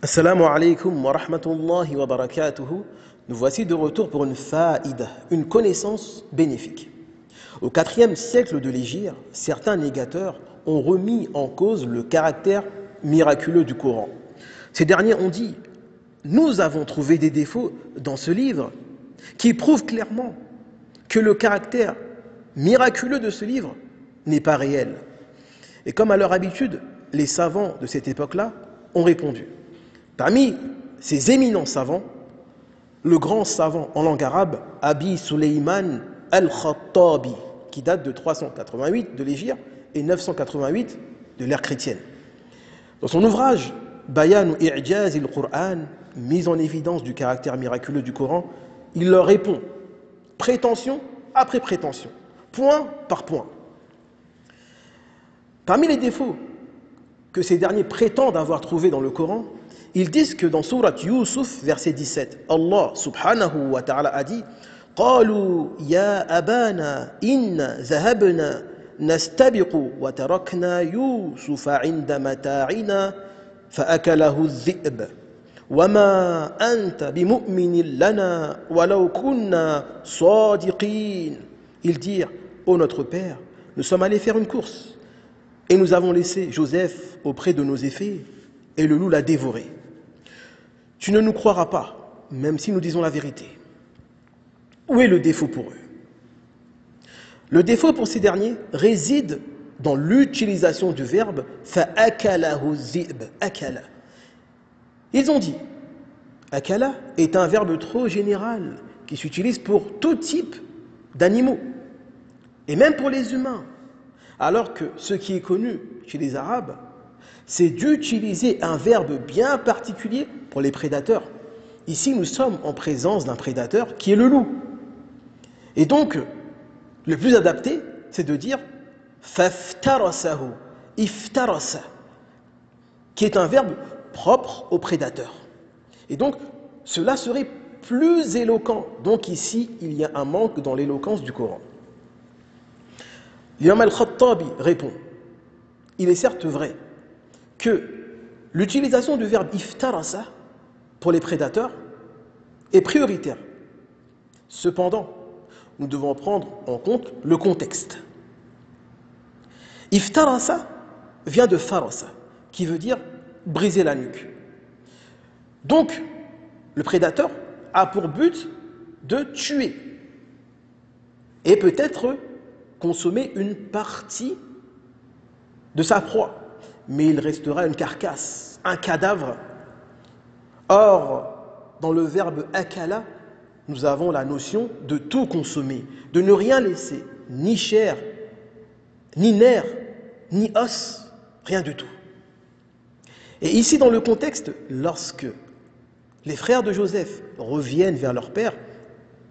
Assalamu alaikum wa rahmatullahi wa barakatuhu. Nous voici de retour pour une faïda, une connaissance bénéfique. Au IVe siècle de l'Hégire, certains négateurs ont remis en cause le caractère miraculeux du Coran. Ces derniers ont dit « Nous avons trouvé des défauts dans ce livre qui prouvent clairement que le caractère miraculeux de ce livre n'est pas réel. » Et comme à leur habitude, les savants de cette époque-là ont répondu. Parmi ces éminents savants, le grand savant en langue arabe, Abi Suleyman al-Khattabi, qui date de 388 de l'Hégire et 988 de l'ère chrétienne. Dans son ouvrage Bayan ou I'jaz al-Qur'an, mise en évidence du caractère miraculeux du Coran, il leur répond, prétention après prétention, point par point. Parmi les défauts que ces derniers prétendent avoir trouvés dans le Coran, ils disent que dans Sourate Yusuf, verset 17, Allah subhanahu wa ta'ala a dit « قالوا يا أبانا إن ذهبنا نستبق وتركنا يوسف عند متاعنا فأكله الذئب وما أنت بمؤمن لنا ولو كنا صادقين » Ils dirent « Ô notre Père, nous sommes allés faire une course et nous avons laissé Joseph auprès de nos effets et le loup l'a dévoré. Tu ne nous croiras pas, même si nous disons la vérité. » Où est le défaut pour eux? Le défaut pour ces derniers réside dans l'utilisation du verbe « fa'akalahu zib » akala. Ils ont dit « akala » est un verbe trop général qui s'utilise pour tout type d'animaux, et même pour les humains. Alors que ce qui est connu chez les Arabes, c'est d'utiliser un verbe bien particulier pour les prédateurs. Ici, nous sommes en présence d'un prédateur qui est le loup. Et donc, le plus adapté, c'est de dire « faftarasahu » « iftarasa » qui est un verbe propre au prédateur. Et donc, cela serait plus éloquent. Donc ici, il y a un manque dans l'éloquence du Coran. L'imam al-Khattabi répond « Il est certes vrai que l'utilisation du verbe « iftarasa » pour les prédateurs est prioritaire. Cependant, nous devons prendre en compte le contexte. Iftarasa vient de farasa, qui veut dire briser la nuque. Donc, le prédateur a pour but de tuer et peut-être consommer une partie de sa proie, mais il restera une carcasse, un cadavre. Or, dans le verbe akala, nous avons la notion de tout consommer, de ne rien laisser, ni chair, ni nerf, ni os, rien du tout. Et ici, dans le contexte, lorsque les frères de Joseph reviennent vers leur père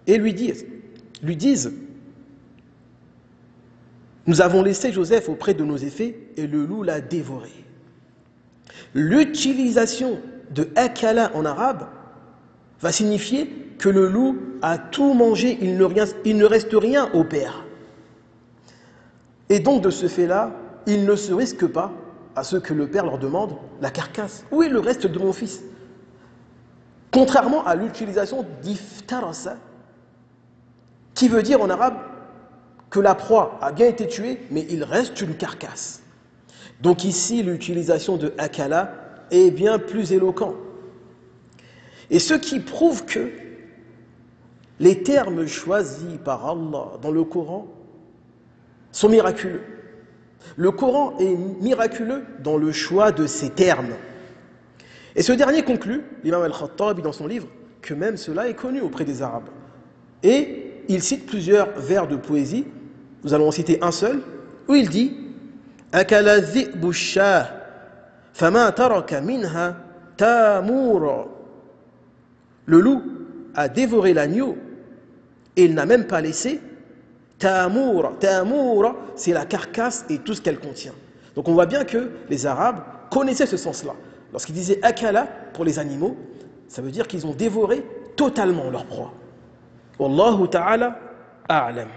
et lui disent « Nous avons laissé Joseph auprès de nos effets et le loup l'a dévoré. » L'utilisation de akala en arabe va signifier que le loup a tout mangé, il ne reste rien au père. Et donc de ce fait-là, ils ne se risquent pas à ce que le père leur demande la carcasse. Où est le reste de mon fils? Contrairement à l'utilisation d'iftarasa, qui veut dire en arabe que la proie a bien été tuée, mais il reste une carcasse. Donc ici, l'utilisation de akala est bien plus éloquent. Et ce qui prouve que les termes choisis par Allah dans le Coran sont miraculeux. Le Coran est miraculeux dans le choix de ses termes. Et ce dernier conclut, l'imam al-Khattabi dans son livre, que même cela est connu auprès des Arabes. Et il cite plusieurs vers de poésie. Nous allons en citer un seul, où il dit « Akala dhi'bu shah, fama taraka minha tamura » Le loup a dévoré l'agneau et il n'a même pas laissé tamura. Tamura, c'est la carcasse et tout ce qu'elle contient. Donc on voit bien que les Arabes connaissaient ce sens-là. Lorsqu'ils disaient akala pour les animaux, ça veut dire qu'ils ont dévoré totalement leur proie. Wallahu ta'ala a'lam.